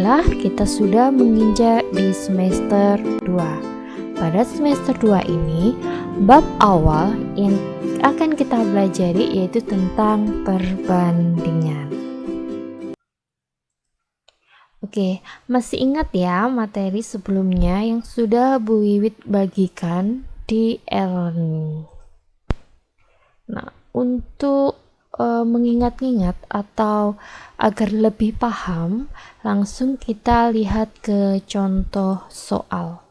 Alhamdulillah kita sudah menginjak di semester 2. Pada semester 2 ini, bab awal yang akan kita pelajari yaitu tentang perbandingan. Oke, masih ingat ya materi sebelumnya yang sudah Bu Wiwit bagikan di e-learning. Nah, untuk mengingat-ingat atau agar lebih paham, langsung kita lihat ke contoh soal.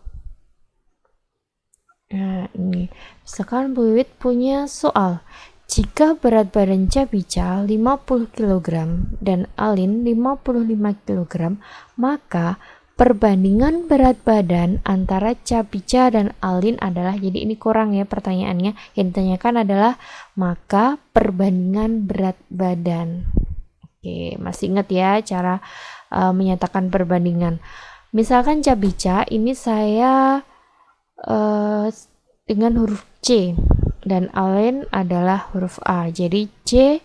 Nah, ini misalkan Bu Wiwit punya soal, jika berat badan Cabica 50 kg dan Alin 55 kg, maka perbandingan berat badan antara Cabica dan Alin adalah, jadi ini kurang ya pertanyaannya, yang ditanyakan adalah maka perbandingan berat badan. Oke, masih ingat ya cara menyatakan perbandingan. Misalkan Cabica ini saya dengan huruf C dan Alin adalah huruf A. Jadi C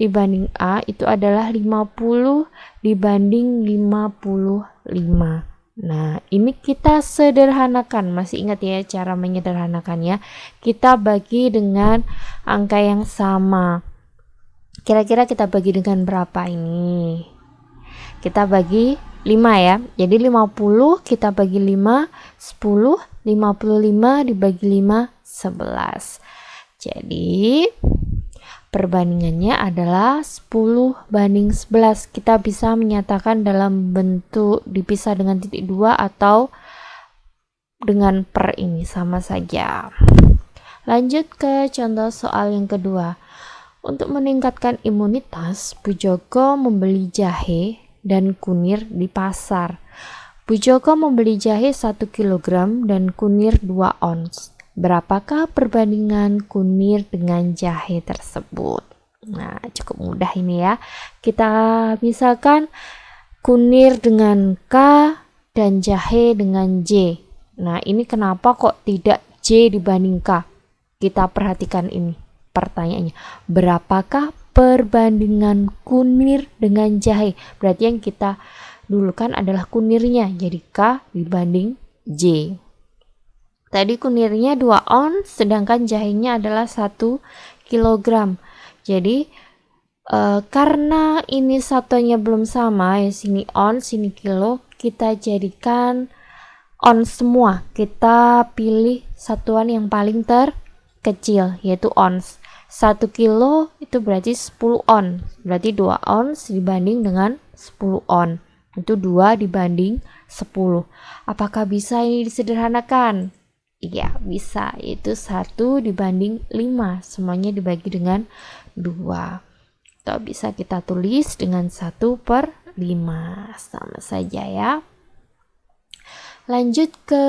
dibanding A itu adalah 50 dibanding 55. Nah, ini kita sederhanakan. Masih ingat ya cara menyederhanakannya? Kita bagi dengan angka yang sama. Kira-kira kita bagi dengan berapa ini? Kita bagi 5 ya. Jadi 50 kita bagi 5, 10, 55 dibagi 5, 11. Jadi perbandingannya adalah 10 banding 11. Kita bisa menyatakan dalam bentuk dipisah dengan titik 2 atau dengan per ini, sama saja. Lanjut ke contoh soal yang kedua. Untuk meningkatkan imunitas, Bu Joko membeli jahe dan kunir di pasar. Bu Joko membeli jahe 1 kg dan kunir 2 ons. Berapakah perbandingan kunir dengan jahe tersebut? Nah, cukup mudah ini ya. Kita misalkan kunir dengan K dan jahe dengan J. Nah, ini kenapa kok tidak J dibanding K? Kita perhatikan ini pertanyaannya. Berapakah perbandingan kunir dengan jahe? Berarti yang kita dulukan adalah kunirnya, jadi K dibanding J. Tadi kunirnya 2 ons, sedangkan jahenya adalah 1 kg. Jadi karena ini satunya belum sama, ya sini ons, sini kilo, kita jadikan ons semua. Kita pilih satuan yang paling terkecil, yaitu ons. 1 kilo itu berarti 10 on. Berarti 2 ons dibanding dengan 10 on. Itu 2 dibanding 10. Apakah bisa ini disederhanakan? Iya, bisa. Itu 1 dibanding 5. Semuanya dibagi dengan 2. Atau bisa kita tulis dengan 1/5. Sama saja ya. Lanjut ke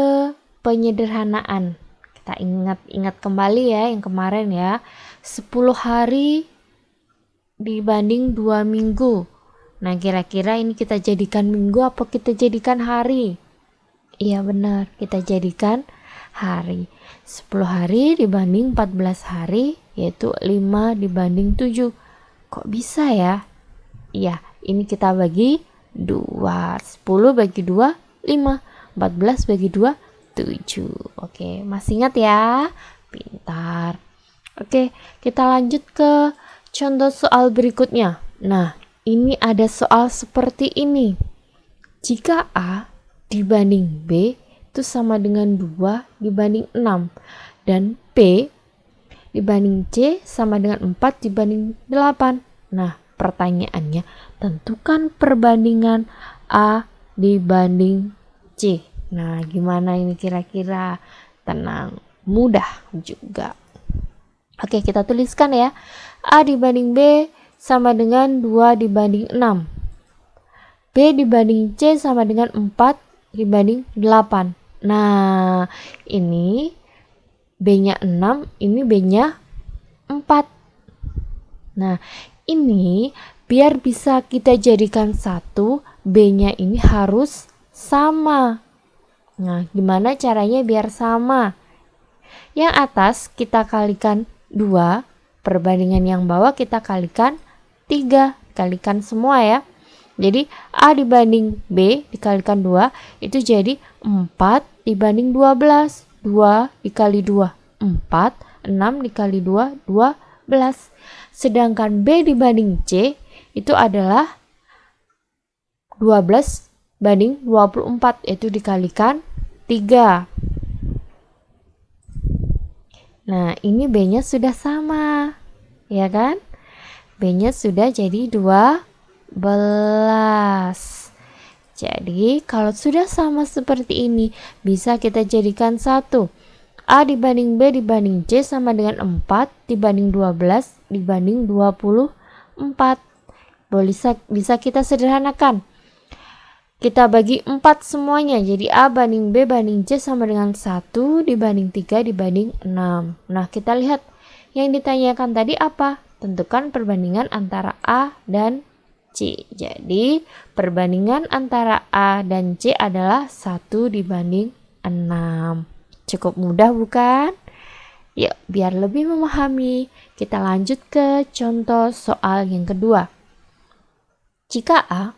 penyederhanaan. Kita ingat kembali ya yang kemarin ya. 10 hari dibanding 2 minggu. Nah, kira-kira ini kita jadikan minggu apa kita jadikan hari? Iya benar, kita jadikan hari. 10 hari dibanding 14 hari, yaitu 5 dibanding 7. Kok bisa ya? Iya, ini kita bagi 2. 10 bagi 2, 5. 14 bagi 2, 7. Oke, masih ingat ya? Pintar. Oke, kita lanjut ke contoh soal berikutnya. Nah, ini ada soal seperti ini. Jika A dibanding B itu sama dengan 2 dibanding 6 dan B dibanding C sama dengan 4 dibanding 8. Nah, pertanyaannya, tentukan perbandingan A dibanding C. Nah, gimana ini kira-kira? Tenang, mudah juga. Oke, kita tuliskan ya. A dibanding B sama dengan 2 dibanding 6. B dibanding C sama dengan 4 dibanding 8. Nah, ini B-nya 6, ini B-nya 4. Nah, ini biar bisa kita jadikan 1, B-nya ini harus sama. Nah, gimana caranya biar sama? Yang atas kita kalikan 2, perbandingan yang bawah kita kalikan 3, kalikan semua ya. Jadi A dibanding B dikalikan 2 itu jadi 4 dibanding 12. 2 dikali 2 4, 6 dikali 2 12. Sedangkan B dibanding C itu adalah 12 banding 24, yaitu dikalikan 3. Nah, ini B-nya sudah sama, ya kan? B-nya sudah jadi 12. Jadi, kalau sudah sama seperti ini, bisa kita jadikan satu. A dibanding B dibanding C sama dengan 4 dibanding 12 dibanding 24. Bisa kita sederhanakan. Kita bagi 4 semuanya. Jadi A banding B banding C sama dengan 1 dibanding 3 dibanding 6. Nah, kita lihat yang ditanyakan tadi apa? Tentukan perbandingan antara A dan C. Jadi, perbandingan antara A dan C adalah 1 dibanding 6. Cukup mudah bukan? Yuk, biar lebih memahami, kita lanjut ke contoh soal yang kedua. Jika A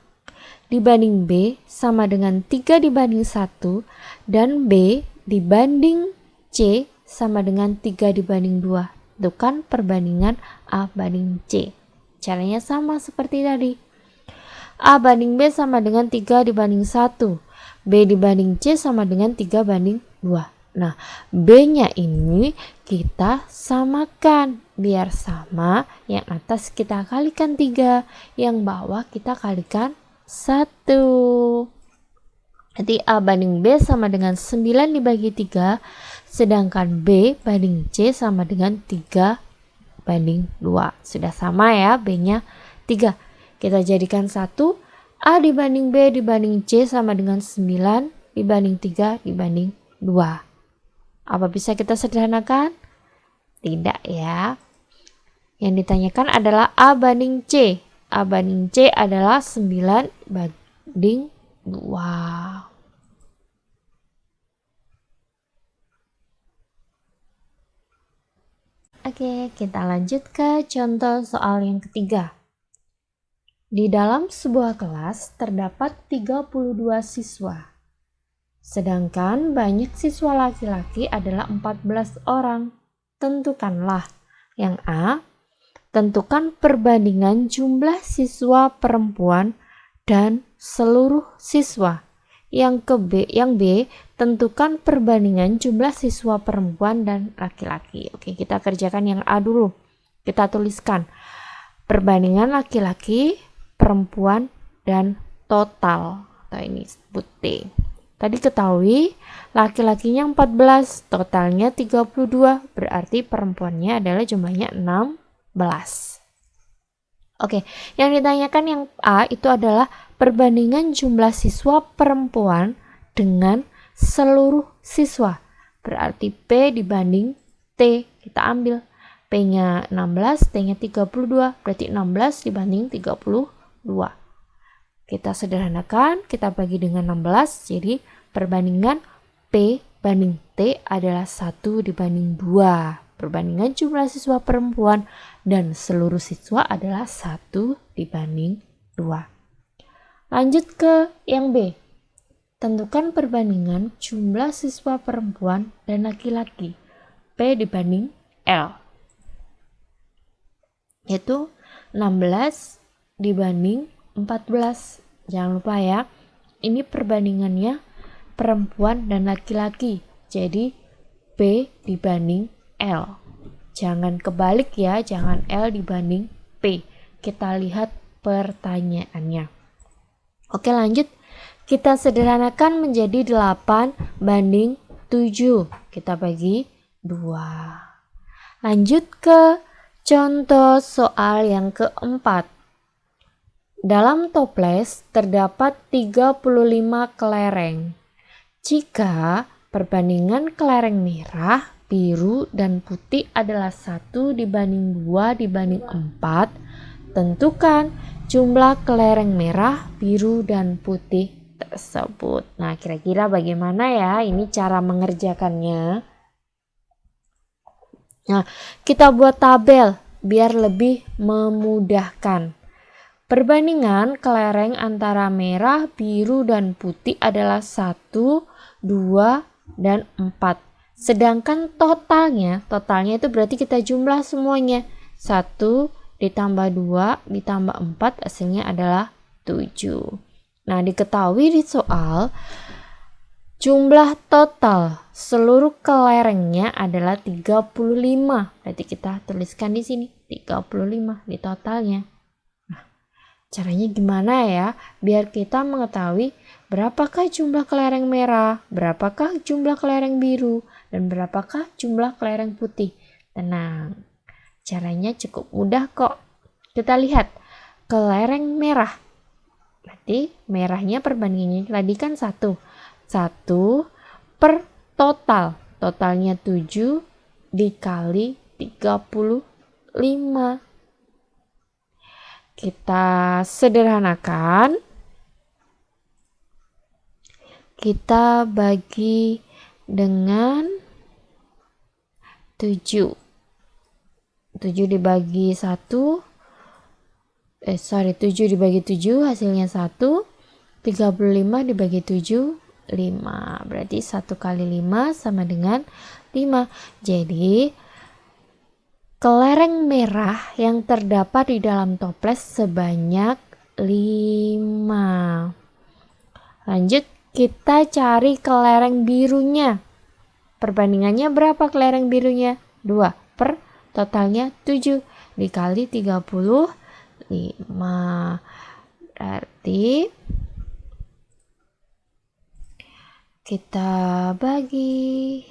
dibanding B sama dengan 3 dibanding 1 dan B dibanding C sama dengan 3 dibanding 2. Tentukan perbandingan A banding C. Caranya sama seperti tadi. A banding B sama dengan 3 dibanding 1. B dibanding C sama dengan 3 banding 2. Nah, B-nya ini kita samakan. Biar sama, yang atas kita kalikan 3, yang bawah kita kalikan 1. Jadi A banding B sama dengan 9 dibagi 3, sedangkan B banding C sama dengan 3 banding 2. Sudah sama ya, B-nya 3. Kita jadikan 1. A dibanding B dibanding C sama dengan 9 dibanding 3 dibanding 2. Apa bisa kita sederhanakan? Tidak ya. Yang ditanyakan adalah A banding C. A banding C adalah 9 banding 2. Oke, kita lanjut ke contoh soal yang ketiga. Di dalam sebuah kelas terdapat 32 siswa. Sedangkan banyak siswa laki-laki adalah 14 orang. Tentukanlah. Yang A, tentukan perbandingan jumlah siswa perempuan dan seluruh siswa. Yang B, tentukan perbandingan jumlah siswa perempuan dan laki-laki. Oke, kita kerjakan yang A dulu. Kita tuliskan perbandingan laki-laki, perempuan, dan total. Atau ini disebut T. Tadi ketahui laki-lakinya 14, totalnya 32, berarti perempuannya adalah jumlahnya 16. Oke, yang ditanyakan yang A itu adalah perbandingan jumlah siswa perempuan dengan seluruh siswa. Berarti P dibanding T. Kita ambil P-nya 16, T-nya 32, berarti 16 dibanding 32. Kita sederhanakan, kita bagi dengan 16, jadi perbandingan P banding T adalah 1 dibanding 2. Perbandingan jumlah siswa perempuan dan seluruh siswa adalah 1 dibanding 2. Lanjut ke yang B. Tentukan perbandingan jumlah siswa perempuan dan laki-laki. P dibanding L. Yaitu 16 dibanding 14. Jangan lupa ya, ini perbandingannya perempuan dan laki-laki. Jadi P dibanding L. Jangan kebalik ya, jangan L dibanding P. Kita lihat pertanyaannya. Oke, lanjut. Kita sederhanakan menjadi 8 banding 7. Kita bagi 2. Lanjut ke contoh soal yang keempat. Dalam toples terdapat 35 kelereng. Jika perbandingan kelereng merah, biru, dan putih adalah 1 dibanding 2 dibanding 4, tentukan jumlah kelereng merah, biru, dan putih tersebut. Nah, kira-kira bagaimana ya ini cara mengerjakannya? Nah, kita buat tabel biar lebih memudahkan. Perbandingan kelereng antara merah, biru, dan putih adalah 1, 2, dan 4. Sedangkan totalnya itu berarti kita jumlah semuanya. 1 ditambah 2 ditambah 4 hasilnya adalah 7. Nah, diketahui di soal jumlah total seluruh kelerengnya adalah 35. Berarti kita tuliskan di sini 35 di totalnya. Nah, caranya gimana ya? Biar kita mengetahui berapakah jumlah kelereng merah, berapakah jumlah kelereng biru, dan berapakah jumlah kelereng putih. Tenang, caranya cukup mudah kok. Kita lihat kelereng merah. Berarti merahnya perbandingannya tadi kan 1 per total. Totalnya 7 dikali 35. Kita sederhanakan. Kita bagi dengan 7. 7 dibagi 1. 7 dibagi 7 hasilnya 1. 35 dibagi 7, 5. Berarti 1 kali 5 sama dengan 5. Jadi kelereng merah yang terdapat di dalam toples sebanyak 5. Lanjut, kita cari kelereng birunya. Perbandingannya berapa kelereng birunya? 2 per totalnya 7 dikali 35. Berarti kita bagi.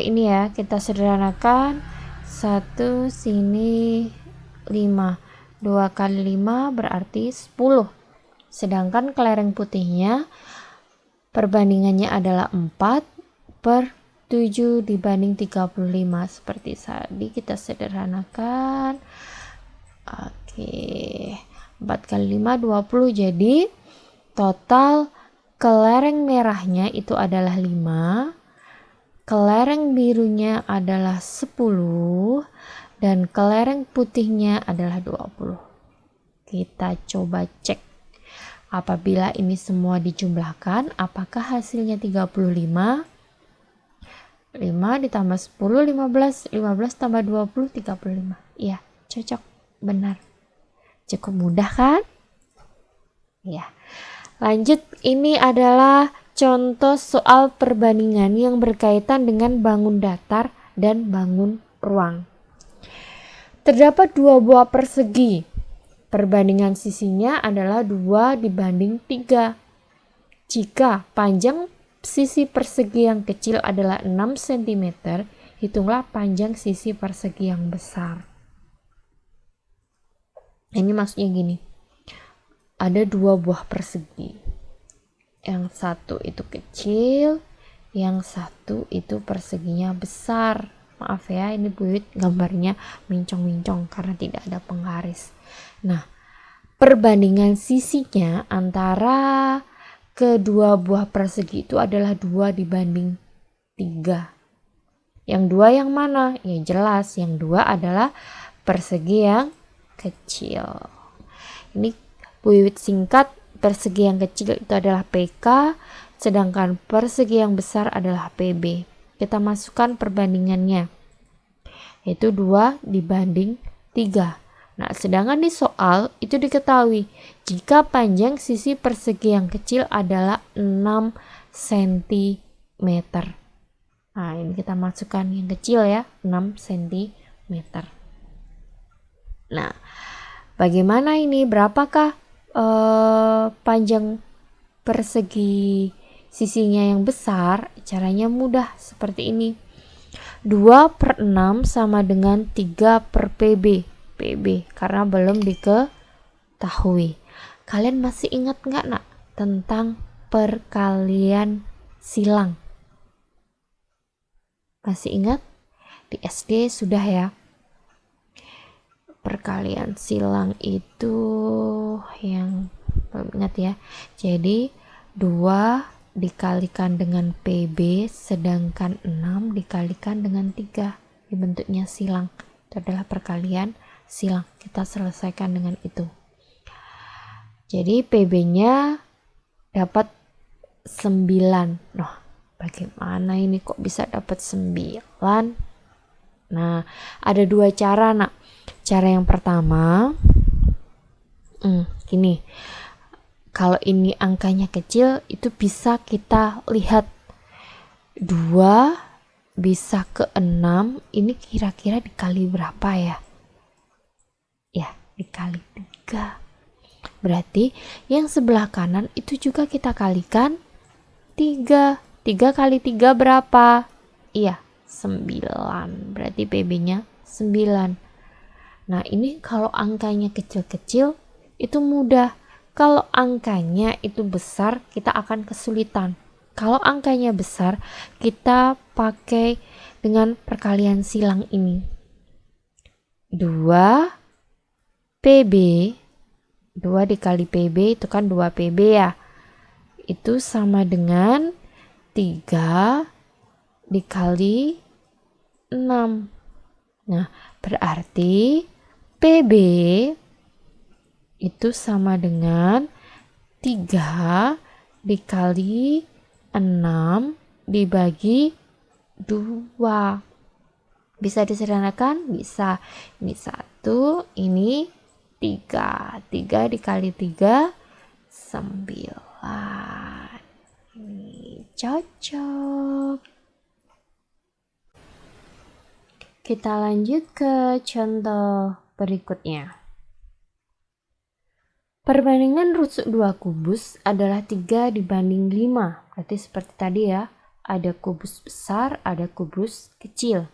Ini ya, kita sederhanakan. 1 sini 5. 2 kali 5 berarti 10. Sedangkan kelereng putihnya perbandingannya adalah 4 per 7 dibanding 35. Seperti tadi kita sederhanakan. Oke, 4 kali 5 20. Jadi total kelereng merahnya itu adalah 5. Kelereng birunya adalah 10 dan kelereng putihnya adalah 20. Kita coba cek. Apabila ini semua dijumlahkan, apakah hasilnya 35? 5 ditambah 10, 15. 15 tambah 20, 35. Iya, cocok. Benar. Cukup mudah kan? Ya. Lanjut, ini adalah contoh soal perbandingan yang berkaitan dengan bangun datar dan bangun ruang. Terdapat 2 buah persegi. Perbandingan sisinya adalah 2 dibanding 3. Jika panjang sisi persegi yang kecil adalah 6 cm, hitunglah panjang sisi persegi yang besar. Ini maksudnya gini. Ada 2 buah persegi. Yang satu itu kecil, yang satu itu perseginya besar. Maaf ya, ini Buyut gambarnya mincong-mincong karena tidak ada penggaris. Nah, perbandingan sisinya antara kedua buah persegi itu adalah 2 dibanding 3. Yang 2 yang mana? Ya jelas, yang 2 adalah persegi yang kecil. Ini Buyut singkat. Persegi yang kecil itu adalah PK, sedangkan persegi yang besar adalah PB. Kita masukkan perbandingannya, yaitu 2 dibanding 3. Nah, sedangkan di soal itu diketahui jika panjang sisi persegi yang kecil adalah 6 cm. Nah, ini kita masukkan yang kecil ya, 6 cm. Nah, bagaimana ini? Berapakah panjang persegi sisinya yang besar? Caranya mudah seperti ini. 2 per 6 sama dengan 3 per PB. PB karena belum diketahui. Kalian masih ingat nggak nak tentang perkalian silang? Masih ingat? di SD sudah ya. Perkalian silang itu yang ingat ya. Jadi 2 dikalikan dengan PB sedangkan 6 dikalikan dengan 3 dibentuknya silang. Itu adalah perkalian silang. Kita selesaikan dengan itu. Jadi PB-nya dapat 9. Nah, bagaimana ini kok bisa dapat 9? Nah, ada 2 cara, Nak. Cara yang pertama, gini. Kalau ini angkanya kecil, itu bisa kita lihat 2 bisa ke 6, ini kira-kira dikali berapa ya? Ya, dikali 3. Berarti yang sebelah kanan itu juga kita kalikan 3. 3 kali 3 berapa? Iya, 9. Berarti PB-nya 9. Nah, ini kalau angkanya kecil-kecil itu mudah. Kalau angkanya itu besar, kita akan kesulitan. Kalau angkanya besar, kita pakai dengan perkalian silang ini. 2 PB, 2 dikali PB itu kan 2 PB ya. Itu sama dengan 3 dikali 6. Nah, berarti PB itu sama dengan 3 dikali 6 dibagi 2. Bisa disederhanakan? Bisa. Ini 1, ini 3. 3 dikali 3, 9. Ini cocok. Kita lanjut ke contoh berikutnya. Perbandingan rusuk 2 kubus adalah 3 dibanding 5. Berarti seperti tadi ya, ada kubus besar, ada kubus kecil.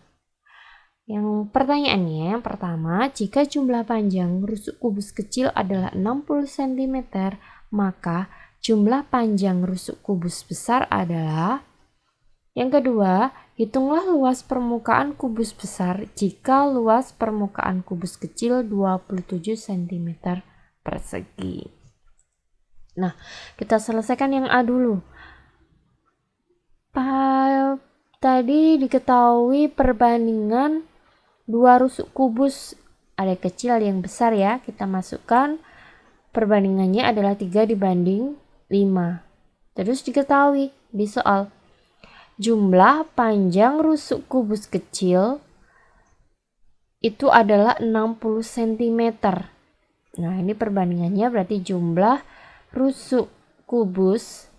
Yang pertanyaannya yang pertama, jika jumlah panjang rusuk kubus kecil adalah 60 cm, maka jumlah panjang rusuk kubus besar adalah. Yang kedua, hitunglah luas permukaan kubus besar jika luas permukaan kubus kecil 27 cm persegi. Nah, kita selesaikan yang A dulu. Tadi diketahui perbandingan 2 rusuk kubus, ada kecil ada yang besar ya. Kita masukkan perbandingannya adalah 3 dibanding 5. Terus diketahui di soal jumlah panjang rusuk kubus kecil itu adalah 60 cm. Nah, ini perbandingannya berarti jumlah rusuk kubus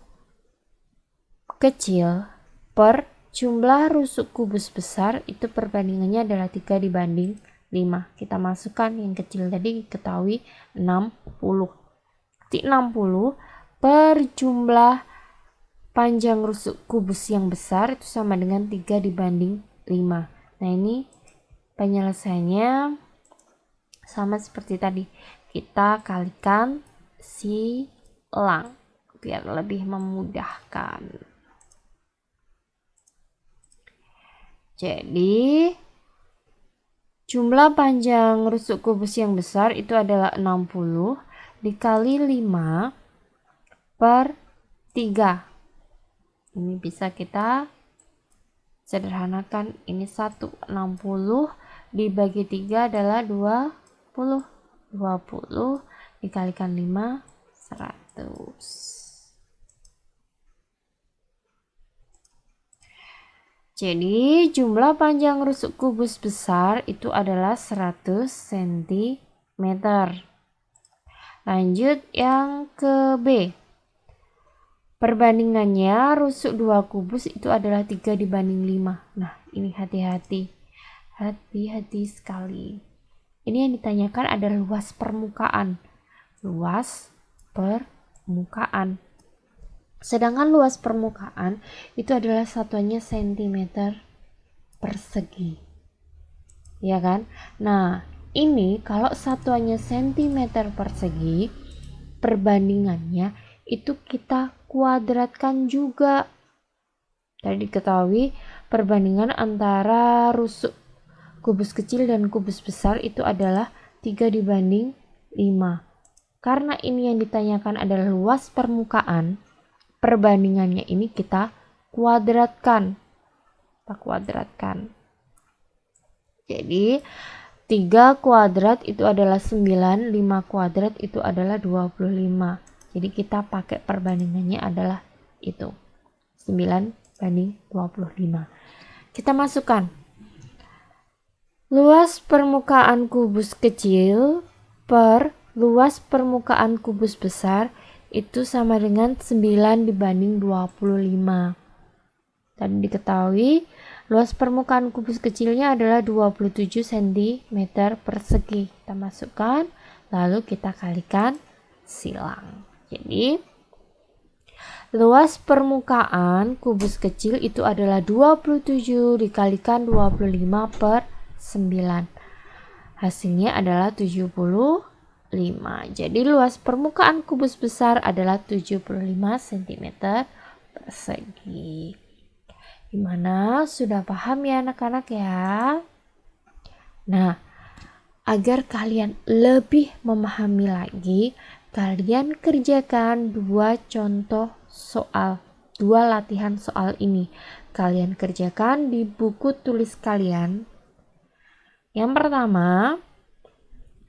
kecil per jumlah rusuk kubus besar itu perbandingannya adalah 3 dibanding 5. Kita masukkan yang kecil tadi ketahui 60. 60 per jumlah panjang rusuk kubus yang besar itu sama dengan 3 dibanding 5. Nah, ini penyelesaiannya sama seperti tadi. Kita kalikan silang biar lebih memudahkan. Jadi jumlah panjang rusuk kubus yang besar itu adalah 60 dikali 5 per 3. Ini bisa kita sederhanakan. Ini 1, 60 dibagi 3 adalah 20. 20 dikalikan 5, 100. Jadi jumlah panjang rusuk kubus besar itu adalah 100 cm. Lanjut yang ke B. Perbandingannya rusuk 2 kubus itu adalah 3 dibanding 5. Nah, ini hati-hati. Hati-hati sekali. Ini yang ditanyakan adalah luas permukaan. Luas permukaan. Sedangkan luas permukaan itu adalah satuannya cm persegi. Ya kan? Nah, ini kalau satuannya cm persegi, perbandingannya itu kita kuadratkan juga. Tadi diketahui perbandingan antara rusuk kubus kecil dan kubus besar itu adalah 3 dibanding 5. Karena ini yang ditanyakan adalah luas permukaan, perbandingannya ini kita kuadratkan. Jadi 3 kuadrat itu adalah 9, 5 kuadrat itu adalah 25. Jadi kita pakai perbandingannya adalah itu. 9 banding 25. Kita masukkan. Luas permukaan kubus kecil per luas permukaan kubus besar itu sama dengan 9 dibanding 25. Tadi diketahui luas permukaan kubus kecilnya adalah 27 cm persegi. Kita masukkan, lalu kita kalikan silang. Jadi luas permukaan kubus kecil itu adalah 27 dikalikan 25 per 9. Hasilnya adalah 75. Jadi luas permukaan kubus besar adalah 75 cm persegi. Gimana? Sudah paham ya anak-anak ya? Nah, agar kalian lebih memahami lagi, kalian kerjakan 2 contoh soal, 2 latihan soal ini. Kalian kerjakan di buku tulis kalian. Yang pertama,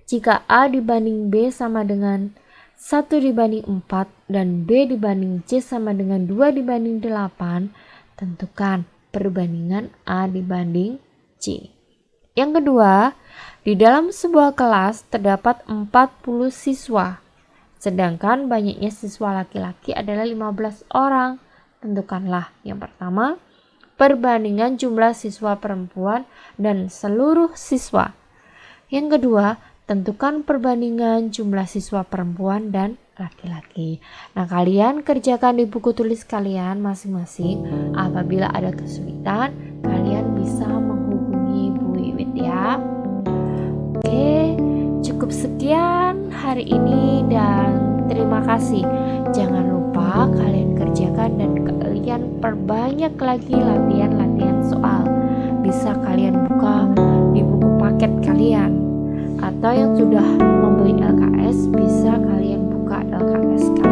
jika A dibanding B sama dengan 1 dibanding 4 dan B dibanding C sama dengan 2 dibanding 8, tentukan perbandingan A dibanding C. Yang kedua, di dalam sebuah kelas terdapat 40 siswa, sedangkan banyaknya siswa laki-laki adalah 15 orang. Tentukanlah yang pertama, perbandingan jumlah siswa perempuan dan seluruh siswa. Yang kedua, tentukan perbandingan jumlah siswa perempuan dan laki-laki. Nah, kalian kerjakan di buku tulis kalian masing-masing. Apabila ada kesulitan, kalian bisa menghubungi Bu Wiwit ya. Oke, cukup sekian hari ini dan terima kasih. Jangan lupa kalian kerjakan dan kalian perbanyak lagi latihan-latihan soal. Bisa kalian buka di buku paket kalian, atau yang sudah membeli LKS bisa kalian buka LKS kalian.